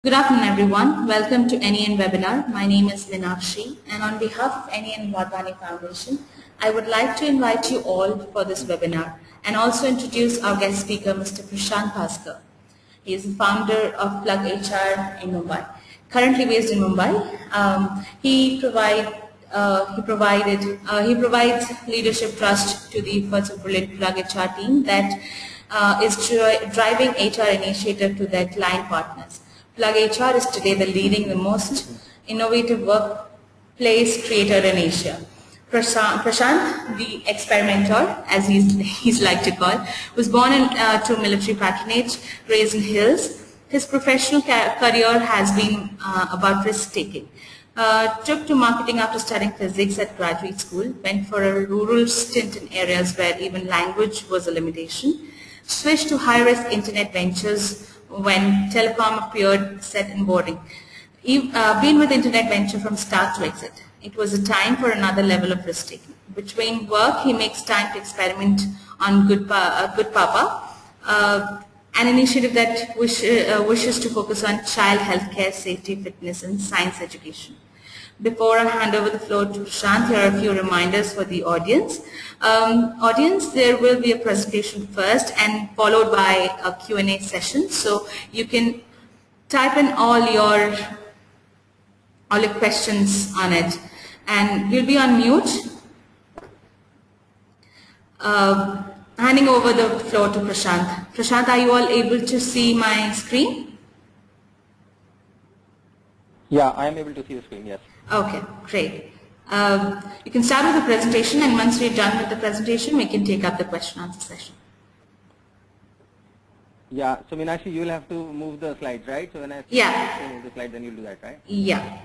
Good afternoon, everyone. Welcome to NEN webinar. My name is Meenakshi, and on behalf of NEN Wadhwani Foundation, I would like to invite you all for this webinar and also introduce our guest speaker, Mr. Prashant Bhaskar. He is the founder of plugHR in Mumbai. Currently based in Mumbai, he provides leadership trust to the efforts of brilliant plugHR team that is driving HR initiative to their client partners. plugHR is today the most innovative workplace creator in Asia. Prashant, the experimenter, as he's like to call, was born to military patronage, raised in hills. His professional career has been about risk-taking. Took to marketing after studying physics at graduate school, went for a rural stint in areas where even language was a limitation, switched to high-risk internet ventures when telecom appeared set in boarding. Been with internet venture from start to exit. It was a time for another level of risk-taking. Between work, he makes time to experiment on Good Papa, an initiative that wishes to focus on child healthcare, safety, fitness, and science education. Before I hand over the floor to Prashant, here are a few reminders for the audience. There will be a presentation first and followed by a Q&A session. So you can type in all your questions on it. And you'll be on mute. Handing over the floor to Prashant. Prashant, are you all able to see my screen? Yeah, I am able to see the screen, yes. Okay, great. You can start with the presentation, and once we're done with the presentation, we can take up the question answer session. Yeah, so Meenakshi, you will have to move the slides, right? So when I move the slide, then you'll do that, right? Yeah.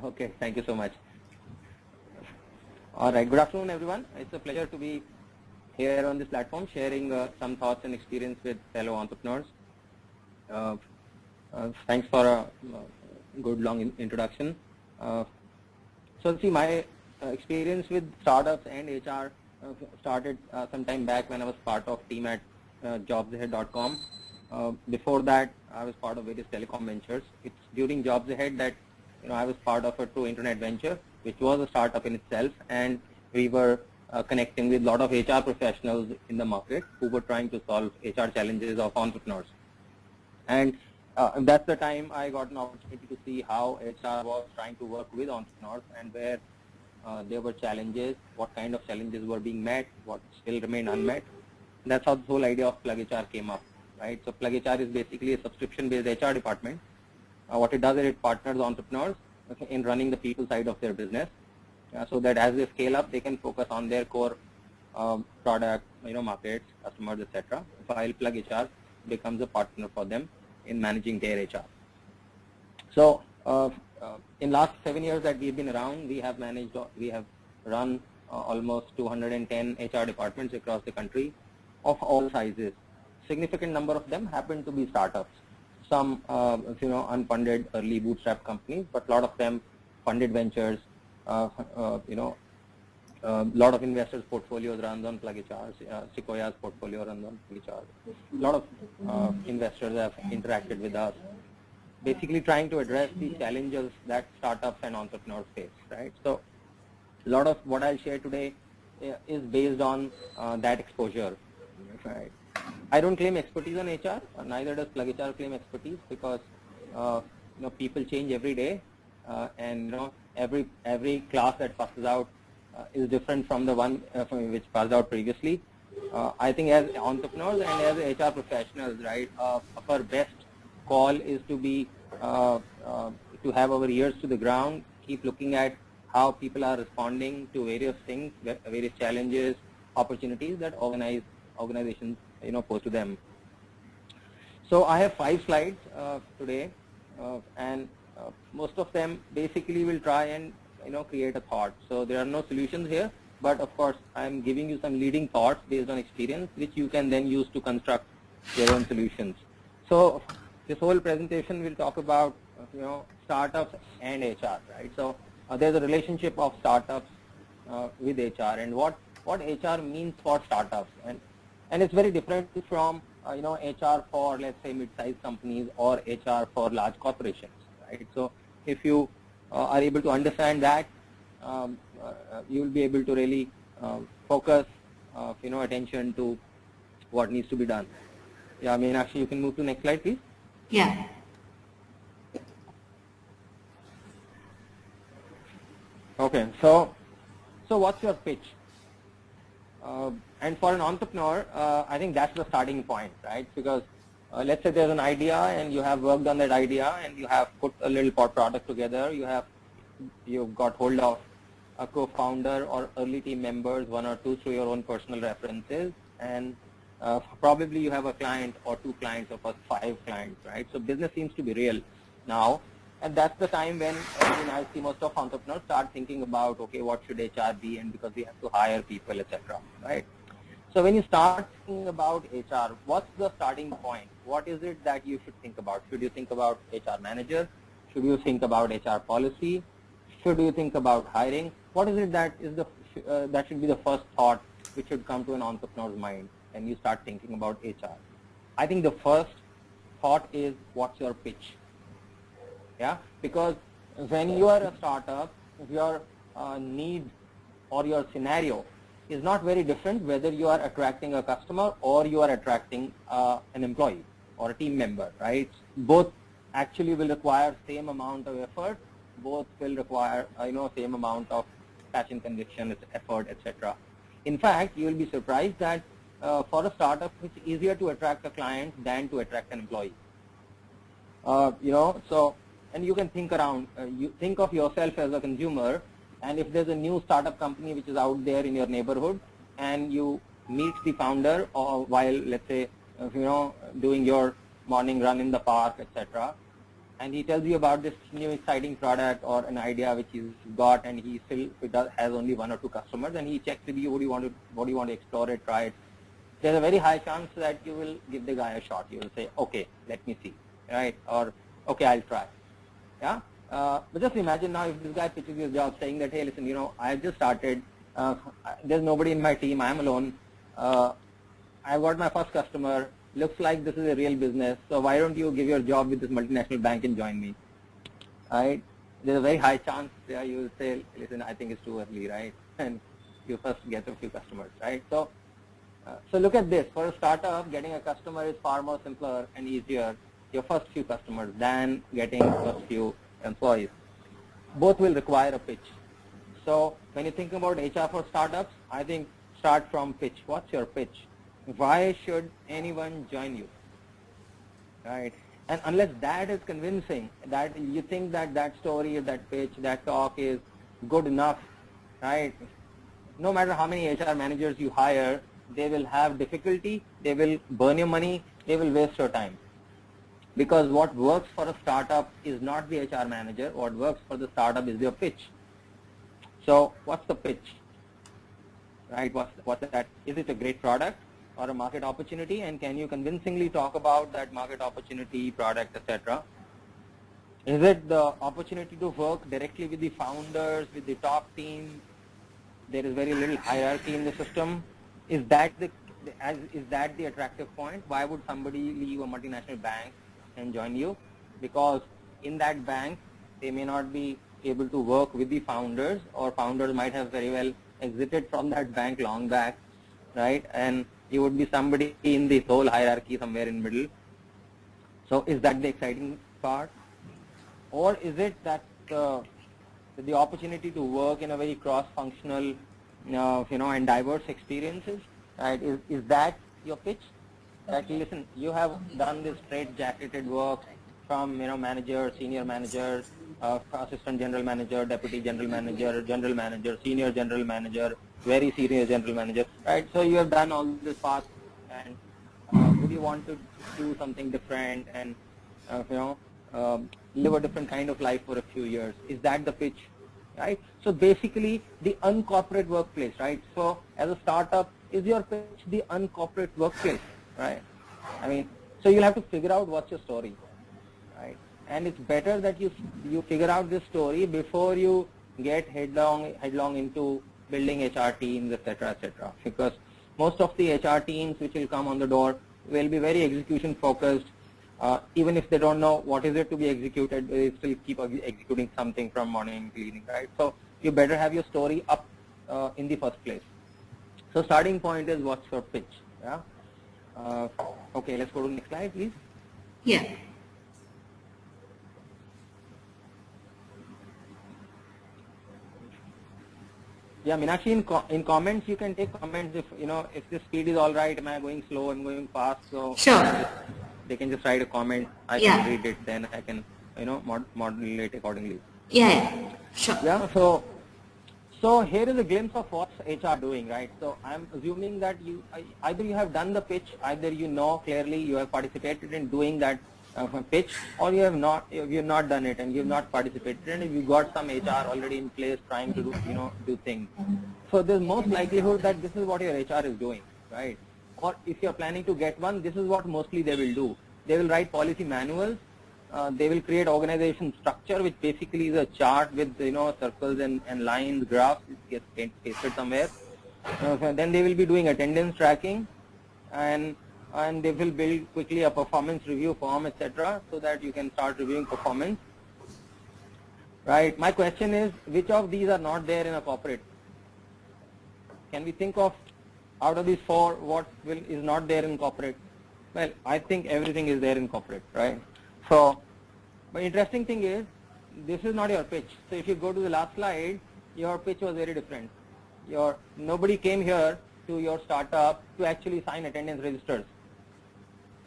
Okay, thank you so much. All right, good afternoon, everyone. It's a pleasure to be here on this platform, sharing some thoughts and experience with fellow entrepreneurs. Thanks for a good long introduction. So see, my experience with startups and HR started some time back when I was part of team at jobsahead.com. Before that, I was part of various telecom ventures. It's during Jobs Ahead that I was part of a true internet venture, which was a startup in itself, and we were connecting with a lot of HR professionals in the market who were trying to solve HR challenges of entrepreneurs. And that's the time I got an opportunity to see how HR was trying to work with entrepreneurs and where there were challenges, what kind of challenges were being met, what still remained unmet. And that's how the whole idea of plugHR came up, right? So plugHR is basically a subscription-based HR department. What it does is it partners entrepreneurs in running the people side of their business, so that as they scale up, they can focus on their core product, markets, customers, etc. While plugHR becomes a partner for them in managing their HR. So in last 7 years that we've been around, we have run almost 210 HR departments across the country of all sizes. Significant number of them happen to be startups. Some unfunded early bootstrap companies, but a lot of them funded ventures. A lot of investors' portfolios runs on plugHR. Sequoia's portfolio runs on plugHR. A lot of investors have interacted with us, basically trying to address the challenges that startups and entrepreneurs face, right? So a lot of what I'll share today is based on that exposure, right? I don't claim expertise on HR, neither does plugHR claim expertise, because people change every day, and every class that passes out is different from the one which passed out previously. I think as entrepreneurs and as HR professionals, right, our best call is to be to have our ears to the ground, keep looking at how people are responding to various things, various challenges, opportunities that organizations pose to them. So I have 5 slides today, and most of them basically will try and create a thought. So there are no solutions here, but of course I'm giving you some leading thoughts based on experience, which you can then use to construct your own solutions. So this whole presentation will talk about startups and HR, right? So there's a relationship of startups with HR, and what HR means for startups, and it's very different from HR for, let's say, mid-sized companies or HR for large corporations, right? So if you are able to understand that, you will be able to really focus, attention to what needs to be done. Yeah, Meenakshi, you can move to next slide, please. Yeah. Okay, so what's your pitch? And for an entrepreneur, I think that's the starting point, right? Because let's say there's an idea and you have worked on that idea and you have put a little product together. You've got hold of a co-founder or early team members, one or two through your own personal references, and probably you have a client or two clients or 5 clients, right? So business seems to be real now. And that's the time when I see most of entrepreneurs start thinking about, okay, what should HR be, and because we have to hire people, etc. Right? So when you start thinking about HR, what's the starting point? What is it that you should think about? Should you think about HR manager? Should you think about HR policy? Should you think about hiring? What is it that is that should be the first thought which should come to an entrepreneur's mind when you start thinking about HR? I think the first thought is, what's your pitch? Yeah, because when you are a startup, your need or your scenario is not very different whether you are attracting a customer or you are attracting an employee or a team member, right? Both actually will require same amount of effort. Both will require same amount of passion, conviction, effort, etc. In fact, you will be surprised that for a startup, it's easier to attract a client than to attract an employee. And you can think around, you think of yourself as a consumer, and if there's a new startup company which is out there in your neighborhood, and you meet the founder or while, let's say, doing your morning run in the park, etc., and he tells you about this new exciting product or an idea which he's got, and he still has only 1 or 2 customers, and he checks with you, what do you want to explore it, try it. There's a very high chance that you will give the guy a shot. You will say, okay, let me see, right? Or, okay, I'll try. Yeah, but just imagine now if this guy pitches his job saying that, hey, listen, I just started, there's nobody in my team, I'm alone, I've got my first customer, looks like this is a real business, so why don't you give your job with this multinational bank and join me, right? There's a very high chance you will say, listen, I think it's too early, right? And you first get a few customers, right? So look at this, for a startup, getting a customer is far more simpler and easier, your first few customers, than getting first few employees. Both will require a pitch. So when you think about HR for startups, I think start from pitch. What's your pitch? Why should anyone join you? Right? And unless that is convincing, that you think that story, that pitch, that talk is good enough, right? No matter how many HR managers you hire, they will have difficulty, they will burn your money, they will waste your time. Because what works for a startup is not the HR manager, what works for the startup is your pitch. So what's the pitch? Right, what's that? Is it a great product or a market opportunity, and can you convincingly talk about that market opportunity, product, etc.? Is it the opportunity to work directly with the founders, with the top team? There is very little hierarchy in the system. Is that the attractive point? Why would somebody leave a multinational bank and join you? Because in that bank, they may not be able to work with the founders, or founders might have very well exited from that bank long back, right? And you would be somebody in the whole hierarchy somewhere in the middle. So is that the exciting part? Or is it that the opportunity to work in a very cross-functional, and diverse experiences, right? Is that your pitch? That, listen, you have done this straight-jacketed work from, manager, senior manager, assistant general manager, deputy general manager, senior general manager, very senior general manager, right? So you have done all this path, and would you want to do something different and, live a different kind of life for a few years? Is that the pitch, right? So basically, the uncorporate workplace, right? So as a startup, is your pitch the uncorporate workplace, right? I mean, so you'll have to figure out what's your story, right? And it's better that you figure out this story before you get headlong into building HR teams, etc., etc. Because most of the HR teams which will come on the door will be very execution focused. Even if they don't know what is it to be executed, they still keep executing something from morning to evening, right? So you better have your story up in the first place. So starting point is what's your pitch, yeah? Okay, let's go to the next slide, please. Yeah. Yeah, Meenakshi, in comments you can take comments if if the speed is all right. Am I going slow? I'm going fast. So Sure. they can just write a comment. I Yeah. can read it. Then I can modulate accordingly. Yeah. Sure. Yeah. So here is a glimpse of what's HR doing, right? So I'm assuming that either you have done the pitch, either you know clearly you have participated in doing that pitch, or you have not done it and you have not participated, and you got some HR already in place trying to do things. So there's most likelihood that this is what your HR is doing, right? Or if you're planning to get one, this is what mostly they will do. They will write policy manuals. They will create organization structure, which basically is a chart with circles and lines, graphs. It gets pasted somewhere. Then they will be doing attendance tracking, and they will build quickly a performance review form, etc., so that you can start reviewing performance. Right. My question is, which of these are not there in a corporate? Can we think of out of these four what is not there in corporate? Well, I think everything is there in corporate, right? So, but interesting thing is, this is not your pitch. So if you go to the last slide, your pitch was very different. Nobody came here to your startup to actually sign attendance registers.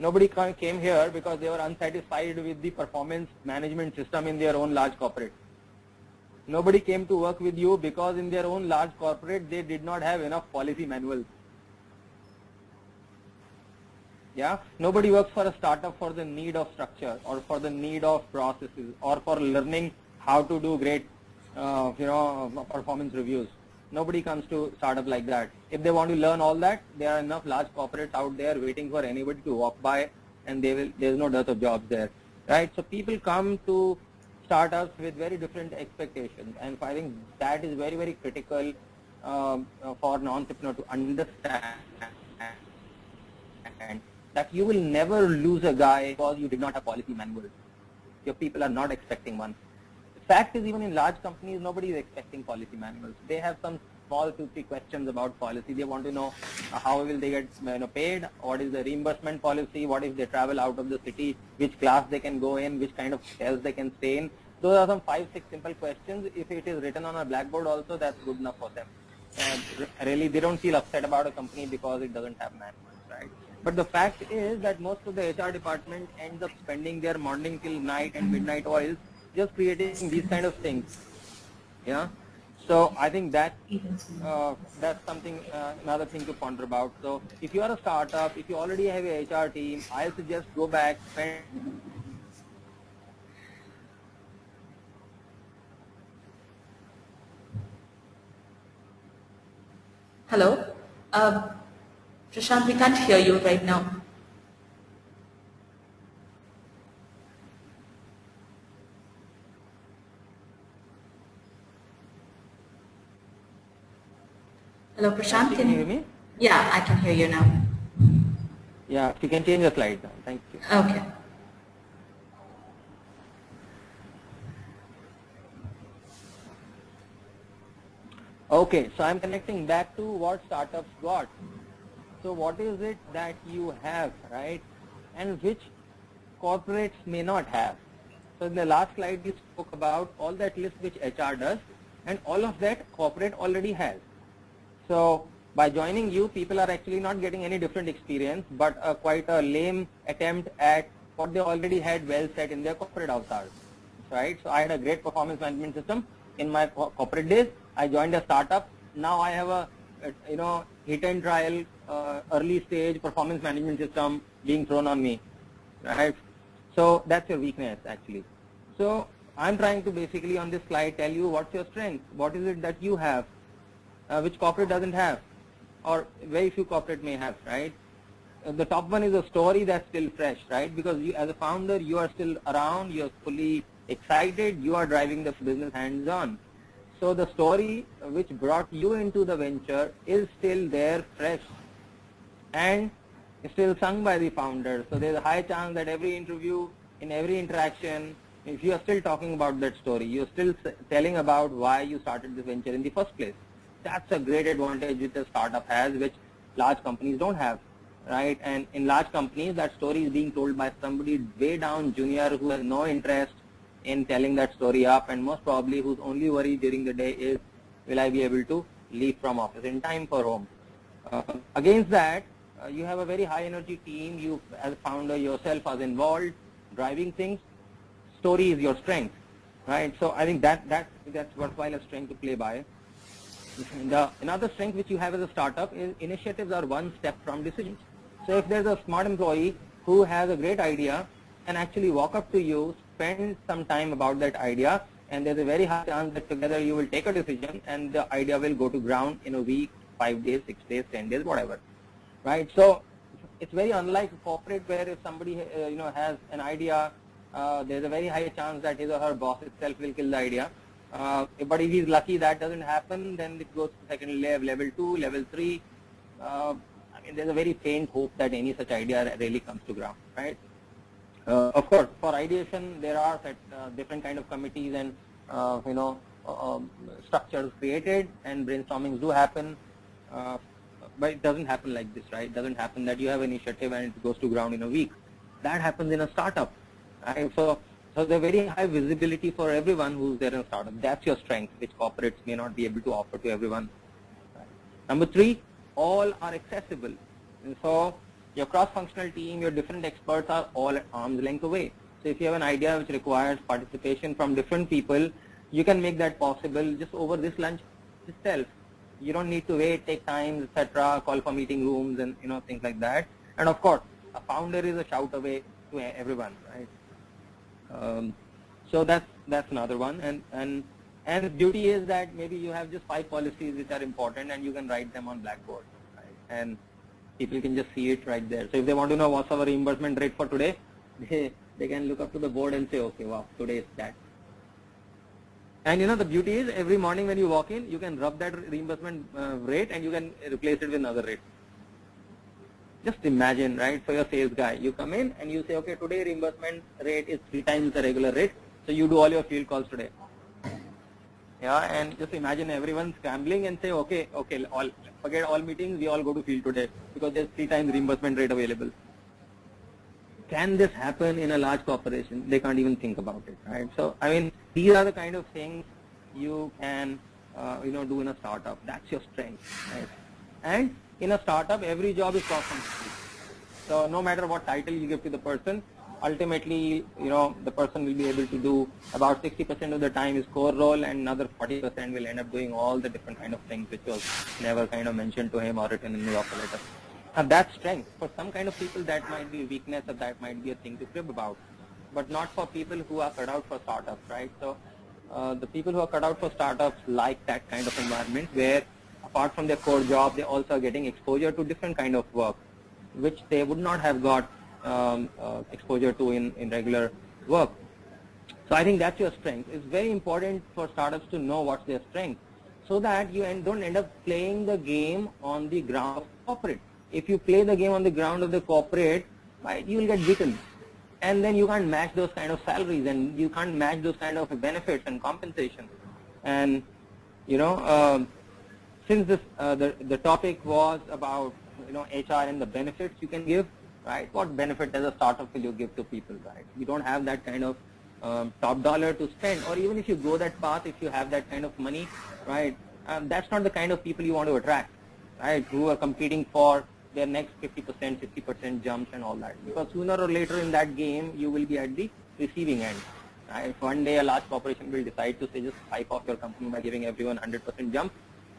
Nobody came here because they were unsatisfied with the performance management system in their own large corporate. Nobody came to work with you because in their own large corporate they did not have enough policy manuals. Yeah, nobody works for a startup for the need of structure or for the need of processes or for learning how to do great, performance reviews. Nobody comes to startup like that. If they want to learn all that, there are enough large corporates out there waiting for anybody to walk by, and there's no dearth of jobs there, right? So people come to startups with very different expectations, and I think that is very, very critical for an entrepreneur to understand. And that you will never lose a guy because you did not have policy manuals. Your people are not expecting one. The fact is, even in large companies, nobody is expecting policy manuals. They have some small 2-3 questions about policy. They want to know how will they get paid, what is the reimbursement policy, what if they travel out of the city, which class they can go in, which kind of hotels they can stay in. Those are some 5-6 simple questions. If it is written on a blackboard also, that's good enough for them. Really, they don't feel upset about a company because it doesn't have manuals, right? But the fact is that most of the HR department ends up spending their morning till night and midnight oils just creating these kind of things. Yeah. So I think that that's something, another thing to ponder about. So if you are a startup, if you already have a HR team, I suggest go back, spend. Hello? Prashant, we can't hear you right now. Hello, Prashant. Can you hear me? Yeah, I can hear you now. Yeah, if you can change the slide now. Thank you. Okay. Okay, so I'm connecting back to what startups got. So what is it that you have, right? And which corporates may not have. So in the last slide we spoke about all that list which HR does, and all of that corporate already has. So by joining you, people are actually not getting any different experience, but quite a lame attempt at what they already had well set in their corporate avatars, right? So I had a great performance management system in my corporate days. I joined a startup. Now I have a hit and trial early stage performance management system being thrown on me, right? So that's your weakness actually. So I'm trying to basically on this slide tell you what's your strength, what is it that you have, which corporate doesn't have, or very few corporate may have, right? The top one is a story that's still fresh, right? Because you, as a founder, you are still around, you're fully excited, you are driving the business hands-on. So the story which brought you into the venture is still there, fresh. And is still sung by the founder. So there's a high chance that every interview, in every interaction, if you are still talking about that story, you're still telling about why you started this venture in the first place. That's a great advantage which a startup has, which large companies don't have, right? And in large companies, that story is being told by somebody way down junior who has no interest in telling that story up, and most probably whose only worry during the day is, will I be able to leave from office in time for home? Against that, you have a very high energy team. You as a founder yourself are involved, driving things. Story is your strength, right? So I think that's worthwhile a strength to play by. Another strength which you have as a startup is initiatives are one step from decisions. So if there's a smart employee who has a great idea and actually walk up to you, spend some time about that idea, and there's a very high chance that together you will take a decision and the idea will go to ground in a week, 5 days, 6 days, 10 days, whatever, right? So it's very unlike corporate where if somebody has an idea, there's a very high chance that his or her boss itself will kill the idea. But if he's lucky that doesn't happen, then it goes to second level 2, level 3. I mean, there's a very faint hope that any such idea really comes to ground, right? Of course, for ideation, there are different kind of committees and structures created, and brainstormings do happen. But it doesn't happen like this, right? It doesn't happen that you have an initiative and it goes to ground in a week. That happens in a startup, right? So there's very high visibility for everyone who's there in a startup. That's your strength, which corporates may not be able to offer to everyone. Right. Number 3, all are accessible. And so your cross-functional team, your different experts are all at arm's length away. So if you have an idea which requires participation from different people, you can make that possible just over this lunch itself. You don't need to wait, take time, etc., call for meeting rooms and things like that. And of course, a founder is a shout away to everyone, right? So that's another one. And the beauty is that maybe you have just 5 policies which are important and you can write them on blackboard, right? And people can just see it right there. So if they want to know what's our reimbursement rate for today, they can look up to the board and say, okay, wow, today is that. And the beauty is every morning when you walk in, you can rub that reimbursement rate and you can replace it with another rate. Just imagine, right, for your sales guy, you come in and you say, okay, today reimbursement rate is 3 times the regular rate, so you do all your field calls today. Yeah, and just imagine everyone scrambling and say, okay, forget all meetings, we all go to field today because there's 3 times reimbursement rate available. Can this happen in a large corporation? They can't even think about it, right? So, I mean, these are the kind of things you can, do in a startup. That's your strength, right? And in a startup, every job is cross-functional. So, no matter what title you give to the person, ultimately, the person will be able to do about 60% of the time is core role, and another 40% will end up doing all the different kind of things which was never kind of mentioned to him or written in the offer letter. Now that's strength. For some kind of people that might be weakness or that might be a thing to crib about, but not for people who are cut out for startups, right? So the people who are cut out for startups like that kind of environment where apart from their core job, they also are getting exposure to different kind of work, which they would not have got exposure to in regular work. So I think that's your strength. It's very important for startups to know what's their strength so that you don't end up playing the game on the ground of corporate. If you play the game on the ground of the corporate, right, you will get beaten. And then you can't match those kind of salaries and you can't match those kind of benefits and compensation. And, since this the topic was about, HR and the benefits you can give, right? What benefit as a startup will you give to people, right? You don't have that kind of top dollar to spend, or even if you go that path, if you have that kind of money, right? That's not the kind of people you want to attract, right? Who are competing for their next 50%, 60% jumps and all that. Because sooner or later in that game, you will be at the receiving end. Right? One day a large corporation will decide to say just hype off your company by giving everyone 100% jump,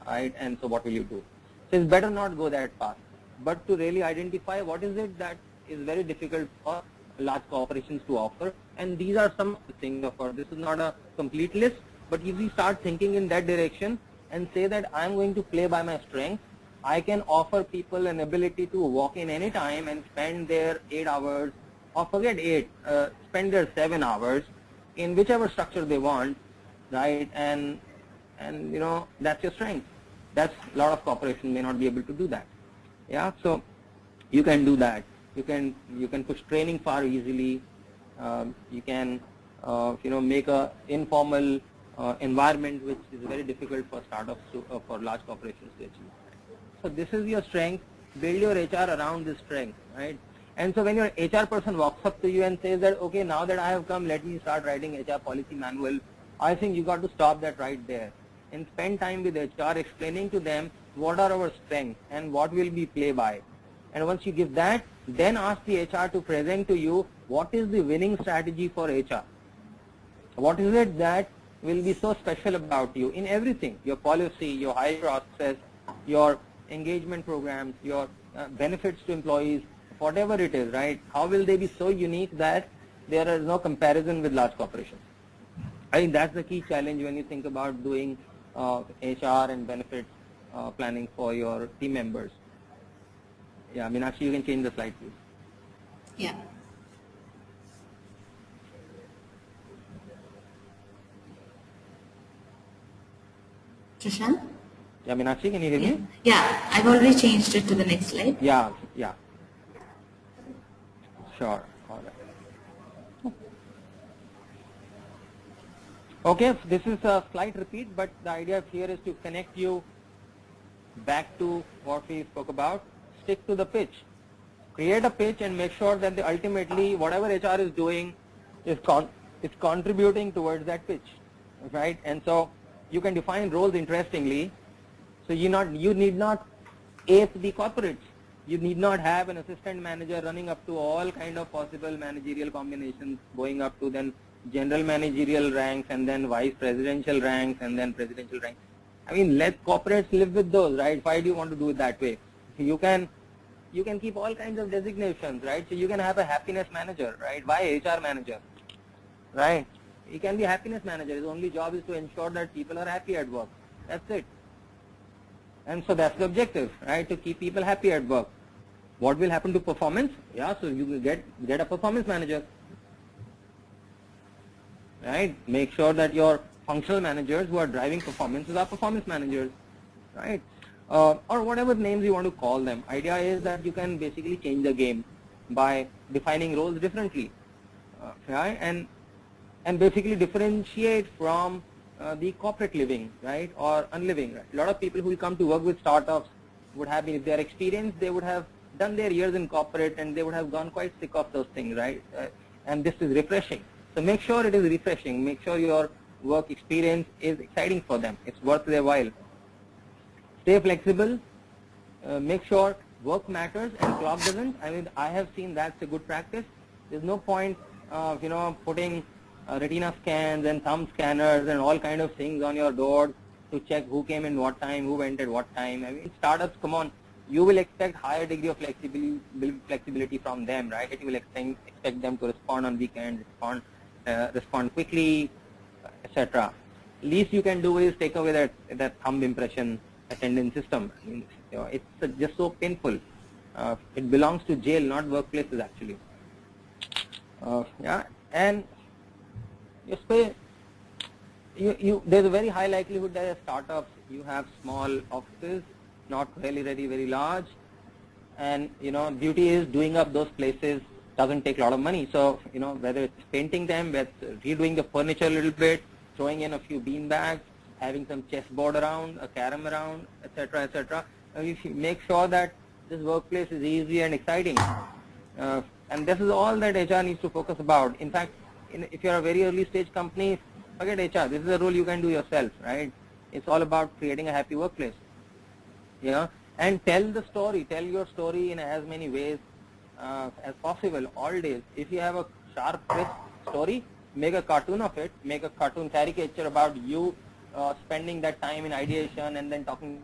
right? And so what will you do? So it's better not go that path, but to really identify what is it that is very difficult for large corporations to offer. And these are some of the things, of course. This is not a complete list, but if we start thinking in that direction and say that I'm going to play by my strengths, I can offer people an ability to walk in any time and spend their 8 hours, or forget 8, spend their 7 hours in whichever structure they want, right? And that's your strength. That's a lot of corporations may not be able to do that. Yeah. So You can do that. You can push training far easily. You can make a informal environment which is very difficult for startups to for large corporations to achieve. So this is your strength. Build your HR around this strength, right? And so when your HR person walks up to you and says that, okay, now that I have come, let me start writing HR policy manual, I think you got to stop that right there and spend time with HR explaining to them what are our strengths and what will we play by. And once you give that, then ask the HR to present to you what is the winning strategy for HR. What is it that will be so special about you in everything, your policy, your hiring process, your engagement programs, your benefits to employees, whatever it is, right? How will they be so unique that there is no comparison with large corporations? I think that's the key challenge when you think about doing HR and benefits planning for your team members. Yeah, Meenakshi, you can change the slide, please. Yeah. Prashant? Yeah, Meenakshi, can you hear me? Yeah, I've already changed it to the next slide. Yeah. Sure. All right. Okay, this is a slight repeat, but the idea here is to connect you back to what we spoke about. Stick to the pitch. Create a pitch and make sure that ultimately whatever HR is doing is contributing towards that pitch, right? And so you can define roles interestingly. So you need not ace the corporates. You need not have an assistant manager running up to all kind of possible managerial combinations, going up to then general managerial ranks and then vice presidential ranks and then presidential ranks. I mean, let corporates live with those, right? Why do you want to do it that way? You can keep all kinds of designations, right? So you can have a happiness manager, right? Why HR manager, right? He can be a happiness manager. His only job is to ensure that people are happy at work. That's it. And so that's the objective, right? To keep people happy at work. What will happen to performance? Yeah, so you will get a performance manager, right? Make sure that your functional managers who are driving performances are performance managers, right? Or whatever names you want to call them. Idea is that you can basically change the game by defining roles differently, right? And basically differentiate from the corporate living, right, or unliving. Right? A lot of people who will come to work with startups would have been, if they are experienced, they would have done their years in corporate and they would have gone quite sick of those things, right? And this is refreshing. So make sure it is refreshing. Make sure your work experience is exciting for them. It's worth their while. Stay flexible. Make sure work matters and clock doesn't. I mean, I have seen that's a good practice. There's no point, putting retina scans and thumb scanners and all kind of things on your door to check who came in what time, who went at what time. I mean, startups, come on, you will expect higher degree of flexibility from them, right? You will expect them to respond on weekends, respond quickly, etc. Least you can do is take away that thumb impression attendance system. I mean, it's just so painful. It belongs to jail, not workplaces actually. Yeah, and there's a very high likelihood that as startups you have small offices, not really very large, and beauty is doing up those places doesn't take a lot of money. So whether it's painting them, whether it's redoing the furniture a little bit, throwing in a few bean bags, having some chessboard around, a carom around, etc., etc. You should make sure that this workplace is easy and exciting, and this is all that HR needs to focus about. In fact, if you're a very early stage company, forget HR. This is a role you can do yourself, right? It's all about creating a happy workplace. And tell the story. Tell your story in as many ways as possible, all days. If you have a sharp, crisp story, make a cartoon of it. Make a cartoon caricature about you spending that time in ideation and then talking.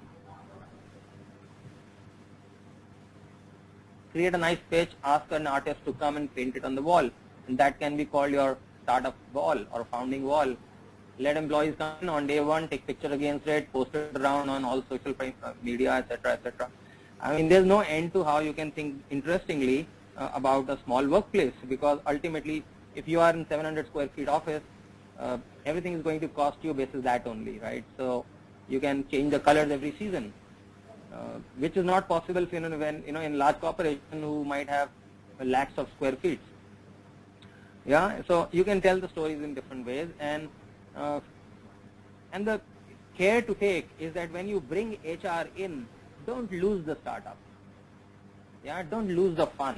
Create a nice pitch. Ask an artist to come and paint it on the wall. And that can be called your startup wall or founding wall. Let employees come in on day one, take picture against it, post it around on all social media, etc., etc. I mean, there's no end to how you can think interestingly about a small workplace, because ultimately, if you are in 700 square feet office, everything is going to cost you basis that only, right? So you can change the colors every season. which is not possible when in large corporation who might have lakhs of square feet. Yeah, so you can tell the stories in different ways, and the care to take is that when you bring HR in, don't lose the startup. Yeah, don't lose the fun.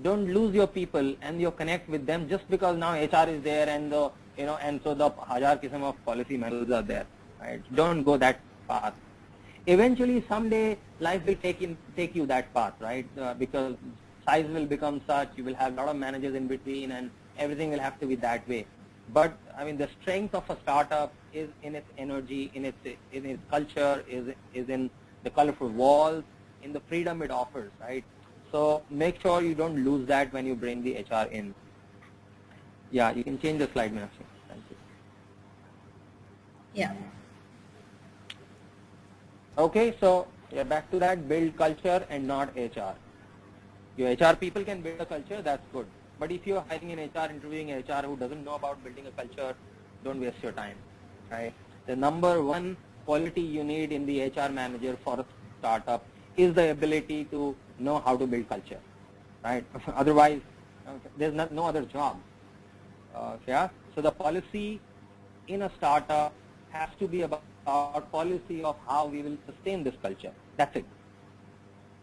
Don't lose your people and your connect with them just because now HR is there and the and so the hajar kisam of policy manuals are there. Right? Don't go that path. Eventually, someday, life will take you that path, right? Because size will become such, you will have a lot of managers in between, and everything will have to be that way. But I mean, the strength of a startup is in its energy, in its culture, is in the colorful walls, in the freedom it offers, right? So make sure you don't lose that when you bring the HR in. Yeah, you can change the slide, Meenakshi. Thank you. Yeah. Okay, so yeah, back to that, build culture and not HR. Your HR people can build a culture, that's good. But if you're hiring an HR, interviewing an HR who doesn't know about building a culture, don't waste your time, right? The number one quality you need in the HR manager for a startup is the ability to know how to build culture, right? Otherwise, there's no other job. Yeah. So the policy in a startup has to be about policy of how we will sustain this culture. That's it,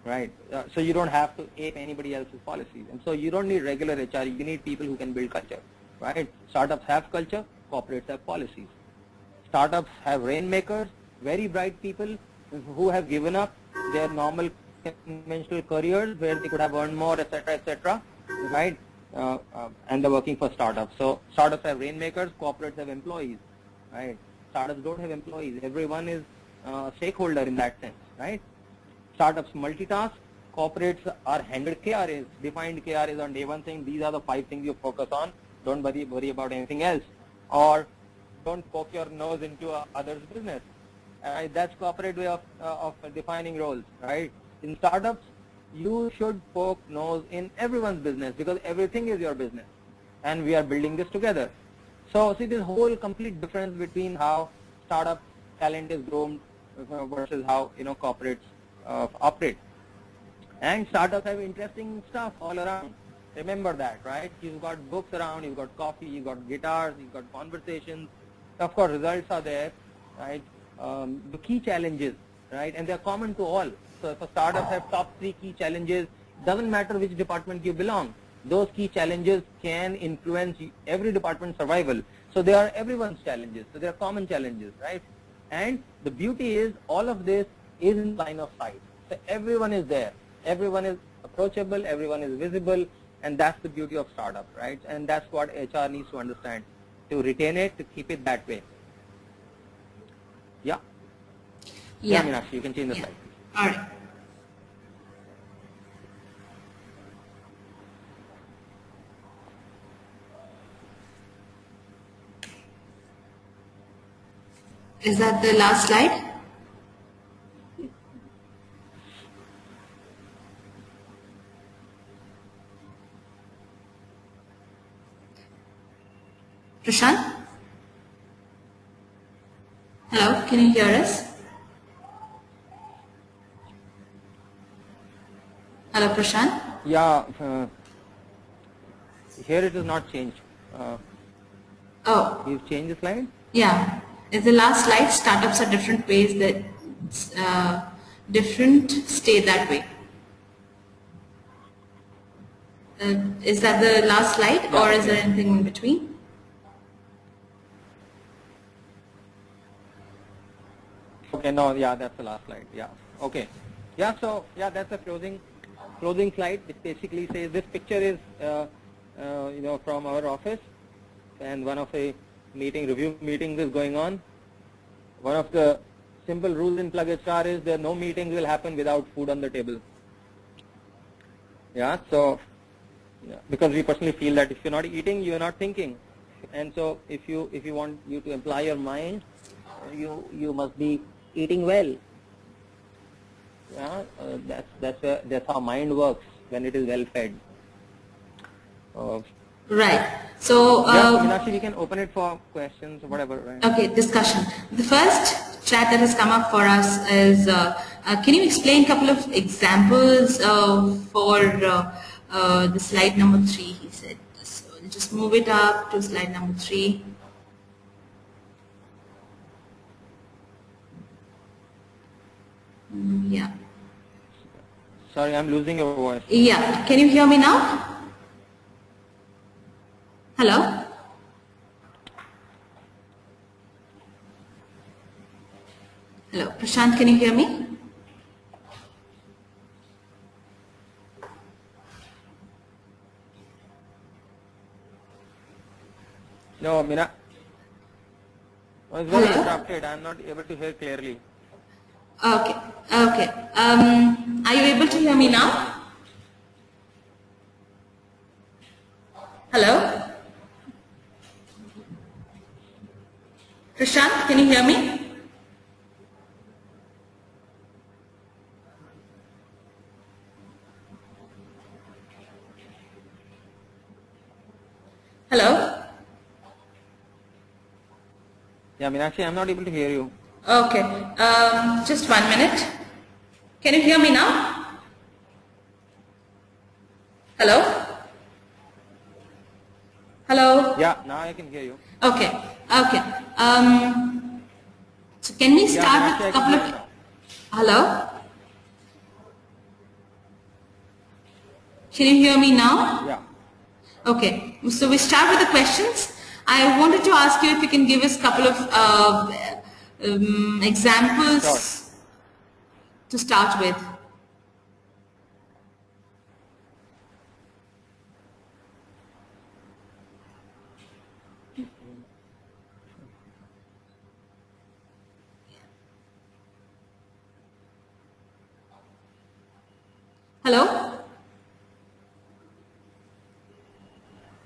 right? So you don't have to ape anybody else's policies, and so you don't need regular HR. You need people who can build culture, right? Startups have culture, corporates have policies. Startups have rainmakers, very bright people who have given up their normal conventional careers where they could have earned more, etc., right? And they're working for startups. So startups have rainmakers, corporates have employees, right? Startups don't have employees. Everyone is a stakeholder in that sense, right? Startups multitask, corporates are handed KRAs, defined KRAs on day one, saying these are the 5 things you focus on. Don't worry about anything else, or don't poke your nose into others' business. That's corporate way of defining roles, right? In startups, you should poke nose in everyone's business because everything is your business, and we are building this together. So see this whole complete difference between how startup talent is groomed versus how corporates operate. And startups have interesting stuff all around. Remember that, right? You've got books around, you've got coffee, you've got guitars, you've got conversations. Of course, results are there, right? The key challenges, right? And they're common to all. So if a startup has top 3 key challenges, doesn't matter which department you belong. Those key challenges can influence every department's survival. So they are everyone's challenges. So they are common challenges, right? And the beauty is all of this is in line of sight. So everyone is there. Everyone is approachable. Everyone is visible. And that's the beauty of startup, right? And that's what HR needs to understand to retain it, to keep it that way. Yeah. Yeah. Meenakshi, you can change the slide. All right. Is that the last slide? Prashant? Hello, can you hear us? Hello, Prashant? Yeah, here it is not changed. Oh. You've changed the slide? Yeah. Is the last slide, startups are different ways that different stay that way. Is that the last slide, Yeah, or is okay. there anything in between? Okay, no, yeah, that's the last slide. Yeah, okay. Yeah, so yeah, that's the closing slide. It basically says this picture is from our office, and one of the review meetings is going on. One of the simple rules in plugHR is that no meetings will happen without food on the table. Yeah, so because we personally feel that if you're not eating, you're not thinking, and so if you want you to apply your mind, you must be eating well. Yeah, that's how mind works when it is well fed. Right. So, Yeah, Meenakshi, we can open it for questions or whatever. Right? okay, discussion. The first chat that has come up for us is, can you explain a couple of examples for the slide number 3, he said. So, I'll just move it up to slide number 3. Yeah. Sorry, I'm losing your voice. Yeah. Can you hear me now? Hello? Hello. Prashant, can you hear me? No, Meena. I was very interrupted. I'm not able to hear clearly. Okay. Okay. Are you able to hear me now? Hello? Prashant, can you hear me? Hello? Yeah, Meenakshi, I'm not able to hear you. Okay. Just 1 minute. Can you hear me now? Hello? Hello? Yeah, now I can hear you. Okay. Okay. So can we start Meenakshi, with a I can couple hear of... you now. Hello? Can you hear me now? Yeah. Okay, so we start with the questions. I wanted to ask you if you can give us a couple of examples Sure. to start with. Hello?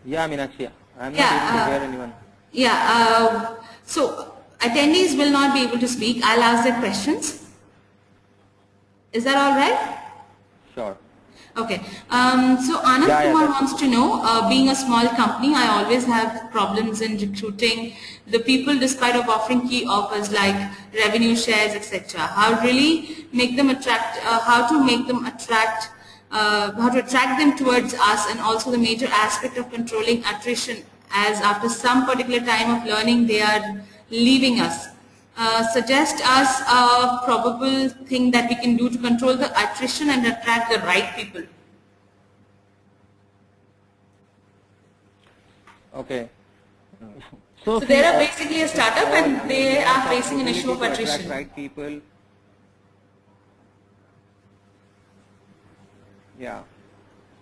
Yeah, Meenakshi, I'm not Yeah, able to hear anyone. Yeah, so attendees will not be able to speak. I'll ask their questions. Is that all right? Sure. Okay. So Anand Yeah, Kumar that's wants to know, being a small company, I always have problems in recruiting the people despite of offering key offers like revenue shares, etc. How really make them attract, how to make them attract, how to attract them towards us, and also the major aspect of controlling attrition, as after some particular time of learning they are leaving us. Suggest us a probable thing that we can do to control the attrition and attract the right people. Okay. So See, they are basically a first of startup all, and they in terms are of facing an issue ability of to attract attrition. right people, yeah.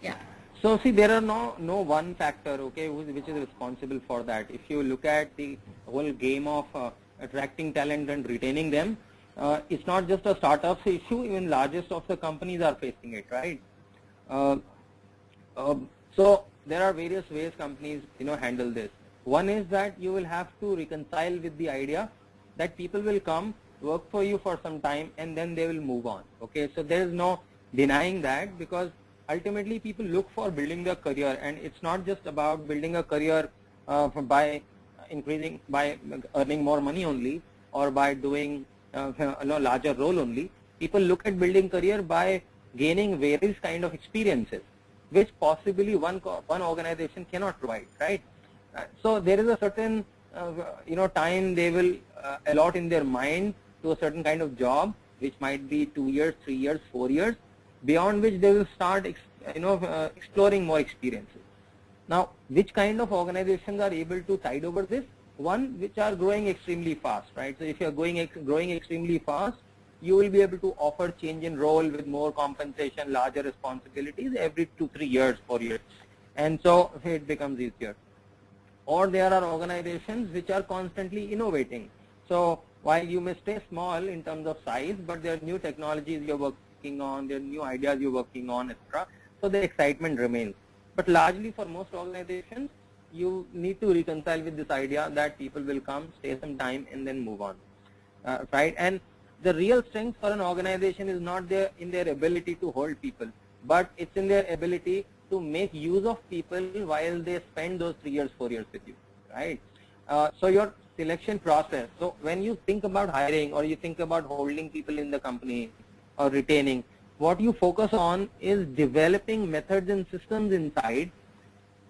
Yeah. So see, there are no one factor, okay, which is responsible for that. If you look at the whole game of attracting talent and retaining them, it's not just a startup's issue. Even largest of the companies are facing it, right? Uh, so there are various ways companies handle this. One is that you will have to reconcile with the idea that people will come work for you for some time and then they will move on. Okay, so there is no denying that, because ultimately people look for building their career, and it's not just about building a career by earning more money only, or by doing larger role only. People look at building career by gaining various kind of experiences, which possibly one organization cannot provide, right? So there is a certain time they will allot in their mind to a certain kind of job, which might be 2 years, 3 years, 4 years, beyond which they will start exploring more experiences. Now, which kind of organizations are able to tide over this? One, which are growing extremely fast, right? So if you are growing extremely fast, you will be able to offer change in role with more compensation, larger responsibilities every 2, 3 years, 4 years, and so it becomes easier. Or there are organizations which are constantly innovating. So while you may stay small in terms of size, but there are new technologies you're working on, there are new ideas you're working on, etc. So the excitement remains. But largely for most organizations, you need to reconcile with this idea that people will come, stay some time, and then move on, right? And the real strength for an organization is not in their ability to hold people, but it's in their ability to make use of people while they spend those 3 years, 4 years with you, right? So your selection process, so when you think about hiring or you think about holding people in the company or retaining, what you focus on is developing methods and systems inside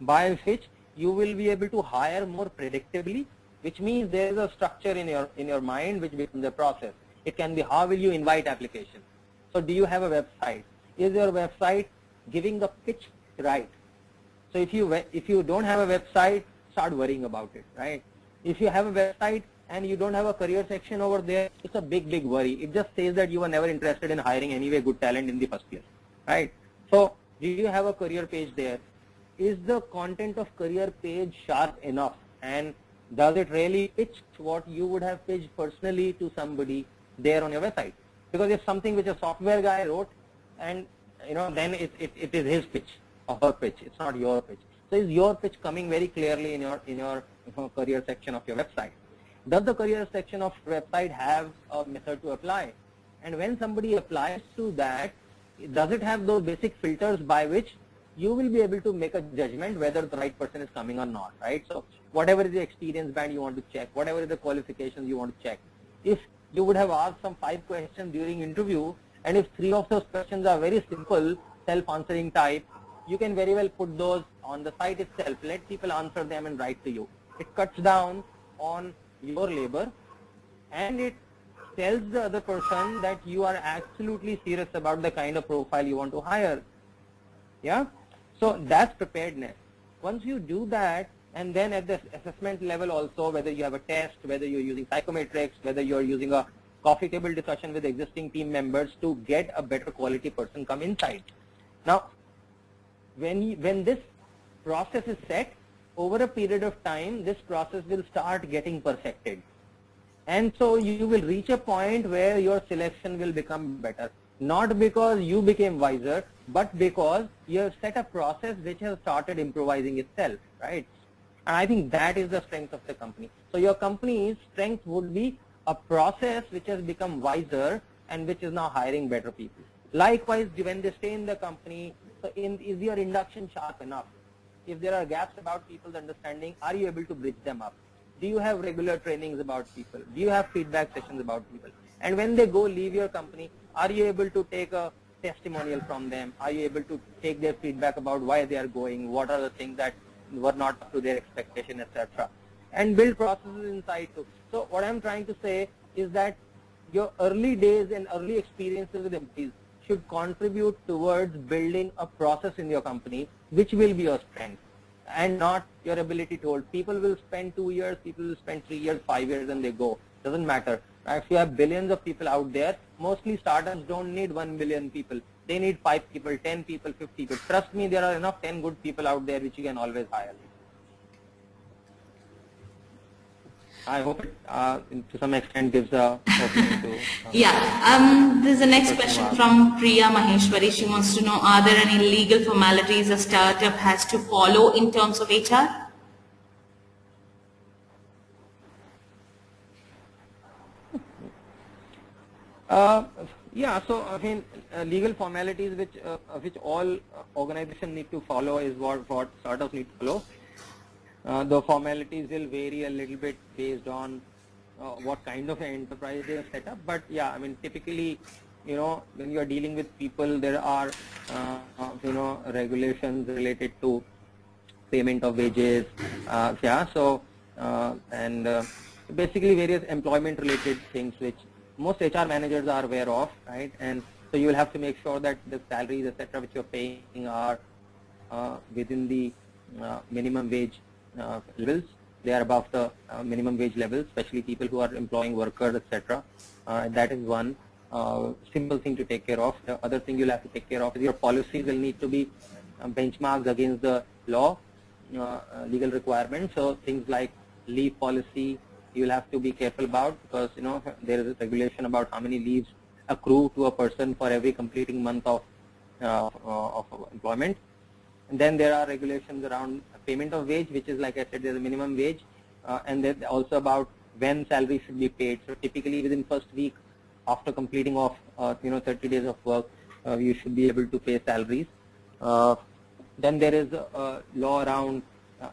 by which you will be able to hire more predictably, which means there is a structure in your mind which becomes a process. It can be, how will you invite applications? So do you have a website? Is your website giving the pitch right? So if you don't have a website, start worrying about it, right? If you have a website and you don't have a career section over there, it's a big worry. It just says that you were never interested in hiring anyway good talent in the first place, right? So do you have a career page there? Is the content of career page sharp enough, and does it really pitch what you would have pitched personally to somebody there on your website? Because if something which a software guy wrote, and then it is his pitch or her pitch, it's not your pitch. So is your pitch coming very clearly in your career section of your website? Does the career section of website have a method to apply? And when somebody applies to that, does it have those basic filters by which you will be able to make a judgment whether the right person is coming or not, right? So whatever is the experience band you want to check, whatever is the qualifications you want to check. If you would have asked some 5 questions during interview, and if 3 of those questions are very simple, self-answering type, you can very well put those on the site itself. Let people answer them and write to you. It cuts down on your labor, and it tells the other person that you are absolutely serious about the kind of profile you want to hire. Yeah? So that's preparedness. Once you do that, and then at the assessment level also, whether you have a test, whether you're using psychometrics, whether you're using a coffee table discussion with existing team members to get a better quality person come inside. Now, when this process is set, over a period of time, this process will start getting perfected. And so you will reach a point where your selection will become better. Not because you became wiser, but because you have set a process which has started improvising itself, right? And I think that is the strength of the company. So your company's strength would be a process which has become wiser and which is now hiring better people. Likewise, when they stay in the company, so is your induction sharp enough? If there are gaps about people's understanding, are you able to bridge them up? Do you have regular trainings about people? Do you have feedback sessions about people? And when they go leave your company, are you able to take a testimonial from them? Are you able to take their feedback about why they are going? What are the things that were not up to their expectation, etc. And build processes inside too. So what I'm trying to say is that your early days and early experiences with employees should contribute towards building a process in your company which will be your strength, and not your ability to hold. People will spend 2 years, people will spend 3 years, 5 years, and they go. Doesn't matter. If you have billions of people out there, mostly startups don't need 1 billion people. They need 5 people, 10 people, 50 people. Trust me, there are enough 10 good people out there which you can always hire. I hope it to some extent gives a opening to... Yeah, there's the next question from Priya Maheshwari. She wants to know, are there any legal formalities a startup has to follow in terms of HR? Yeah, so I mean, legal formalities which all organizations need to follow is what startups need to follow. The formalities will vary a little bit based on what kind of an enterprise they have set up. But yeah, I mean, typically, when you are dealing with people, there are, regulations related to payment of wages. Yeah, so, basically various employment related things which most HR managers are aware of, right? And so you will have to make sure that the salaries, etc., which you're paying are within the minimum wage levels. They are above the minimum wage levels, especially people who are employing workers, etc. That is one simple thing to take care of. The other thing you'll have to take care of is your policies will need to be benchmarked against the law, legal requirements. So things like leave policy, you'll have to be careful about, because there is a regulation about how many leaves accrue to a person for every completing month of employment. And then there are regulations around payment of wage, which is, like I said, there's a minimum wage, and then also about when salary should be paid. So typically within first week after completing of 30 days of work, you should be able to pay salaries. Then there is a law around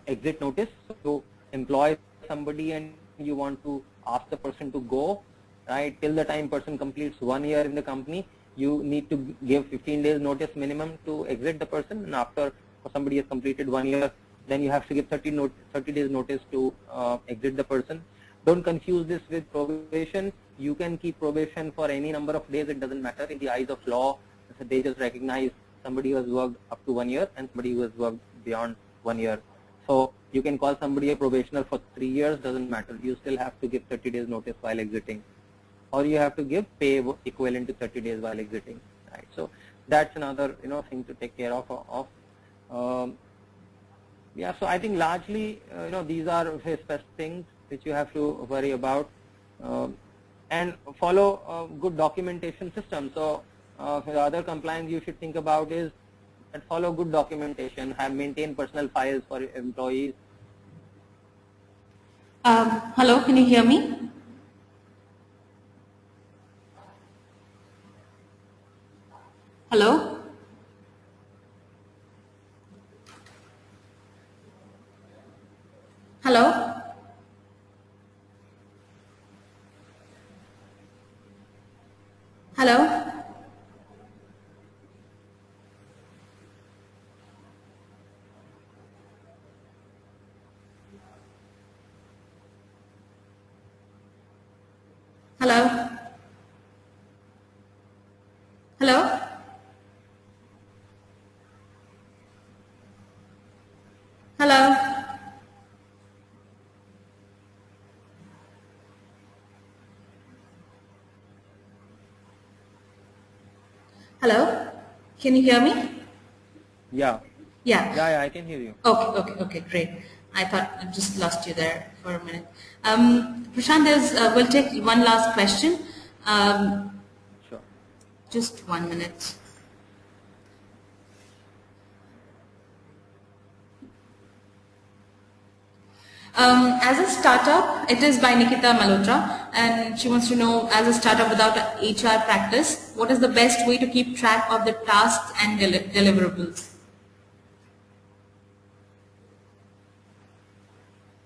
exit notice. So employ somebody and you want to ask the person to go, right? Till the time person completes 1 year in the company, you need to give 15 days notice minimum to exit the person, and after somebody has completed 1 year, then you have to give 30 days notice to exit the person. Don't confuse this with probation. You can keep probation for any number of days, it doesn't matter. In the eyes of law, they just recognize somebody who has worked up to 1 year and somebody who has worked beyond 1 year. So you can call somebody a probationer for 3 years, doesn't matter. You still have to give 30 days notice while exiting, or you have to give pay equivalent to 30 days while exiting, right? So that's another thing to take care of. Yeah, so I think largely these are specific things which you have to worry about, and follow a good documentation system. So for the other compliance you should think about is and follow good documentation, maintain personal files for employees. Hello, can you hear me? Hello? Hello? Hello? Hello? Hello? Hello? Hello? Can you hear me? Yeah. Yeah. Yeah, I can hear you. Okay, great. I thought I just lost you there for a minute. Prashant, we'll take one last question. Sure. Just 1 minute. As a startup, it is by Nikita Malhotra, and she wants to know, as a startup without a HR practice, what is the best way to keep track of the tasks and deliverables?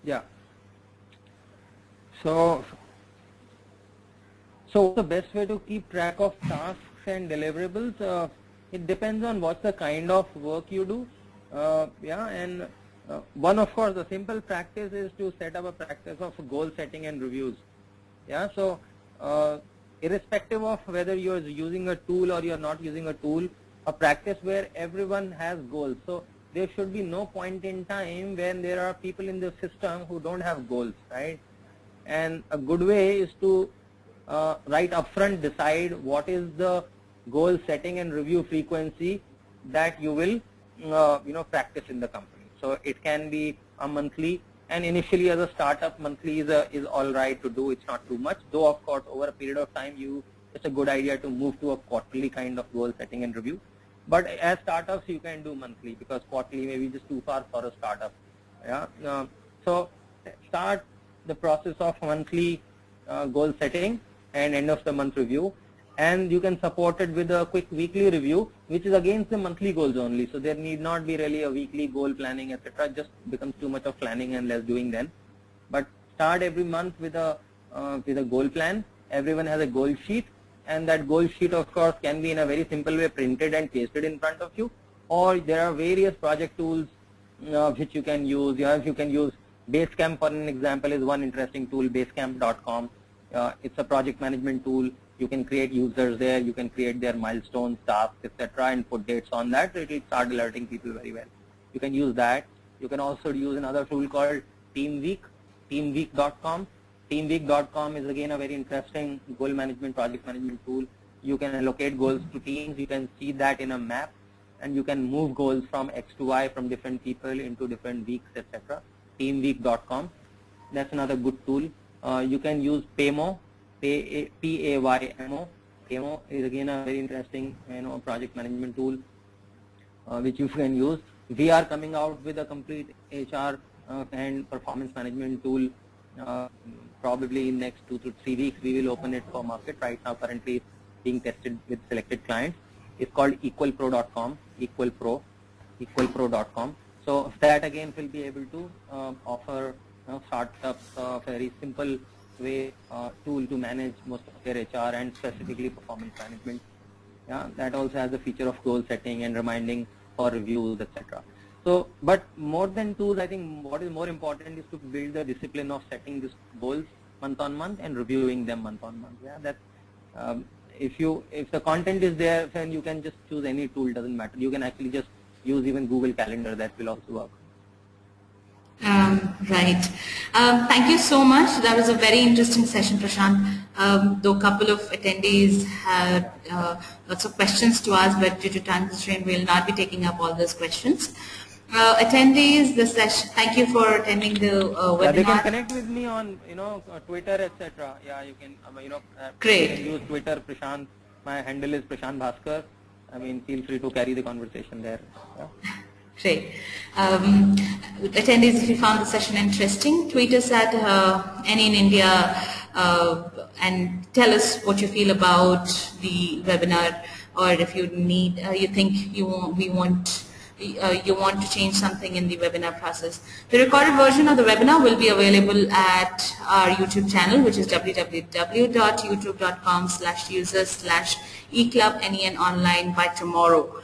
Yeah. So what's the best way to keep track of tasks and deliverables? It depends on what's the kind of work you do. One, of course, the simple practice is to set up a practice of goal setting and reviews. Yeah, so irrespective of whether you're using a tool or you're not using a tool, a practice where everyone has goals. So there should be no point in time when there are people in the system who don't have goals, right? And a good way is to right upfront decide what is the goal setting and review frequency that you will practice in the company. So it can be a monthly, and initially as a startup, monthly is all right to do. It's not too much, though of course over a period of time it's a good idea to move to a quarterly kind of goal setting and review. But as startups you can do monthly, because quarterly may be just too far for a startup. Yeah. So start the process of monthly goal setting and end of the month review, and you can support it with a quick weekly review, which is against the monthly goals only. So there need not be really a weekly goal planning, etc. Just becomes too much of planning and less doing then. But start every month with a goal plan. Everyone has a goal sheet, and that goal sheet of course can be in a very simple way printed and pasted in front of you, or there are various project tools which you can use. You can use Basecamp, for an example, is one interesting tool, basecamp.com. It's a project management tool. You can create users there, you can create their milestones, tasks, etc. and put dates on that. It will start alerting people very well. You can use that. You can also use another tool called Teamweek, teamweek.com. Teamweek.com is again a very interesting goal management, project management tool. You can allocate goals to teams. You can see that in a map, and you can move goals from X to Y, from different people into different weeks, etc. Teamweek.com. That's another good tool. You can use Paymo, Paymo. Paymo is again a very interesting project management tool which you can use. We are coming out with a complete HR and performance management tool. Probably in next 2 to 3 weeks we will open it for market. Right now currently it's being tested with selected clients. It's called equalpro.com, equalpro. equalpro.com. So that again will be able to offer startups a very simple way tool to manage most of their HR and specifically performance management. Yeah, that also has the feature of goal setting and reminding for reviews, etc. So, but more than tools, I think what is more important is to build the discipline of setting these goals month on month and reviewing them month on month. Yeah, that if the content is there, then you can just choose any tool, doesn't matter. You can actually just use even Google Calendar, that will also work. Right. Thank you so much. That was a very interesting session, Prashant. Though a couple of attendees had lots of questions to ask, but due to time constraint, we will not be taking up all those questions. Attendees, the session. Thank you for attending the webinar. Yeah, they can connect with me on Twitter, etc. Yeah, you can Great. You can use Twitter, Prashant. My handle is Prashant Bhaskar. I mean, feel free to carry the conversation there. Yeah. Great. Attendees, if you found the session interesting, tweet us at NEN India and tell us what you feel about the webinar, or if you need, you think you want to change something in the webinar process. The recorded version of the webinar will be available at our YouTube channel, which is www.youtube.com/users/eClubNEN online by tomorrow.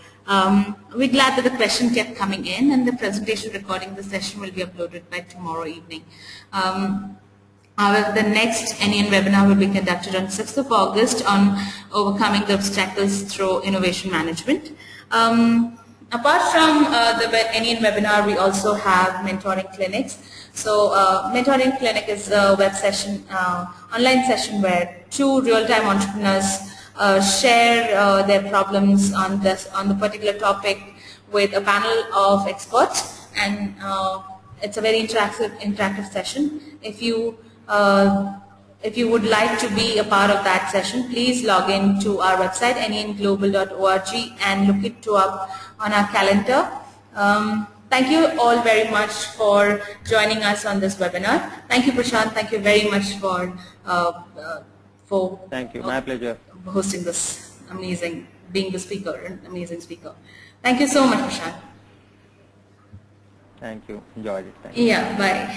We're glad that the question kept coming in, and the presentation recording the session will be uploaded by tomorrow evening. The next NEN webinar will be conducted on 6th of August on overcoming the obstacles through innovation management. Apart from the NEN webinar, we also have mentoring clinics. So mentoring clinic is a web session, online session where two real-time entrepreneurs share their problems on the particular topic with a panel of experts, and it's a very interactive session. If you would like to be a part of that session, please log in to our website nenglobal.org and look it up on our calendar. Thank you all very much for joining us on this webinar. Thank you, Prashant. Thank you very much for thank you. My pleasure. Hosting this being the speaker, an amazing speaker. Thank you so much, Prashant. Thank you. Enjoyed it. Thank you. Yeah, bye.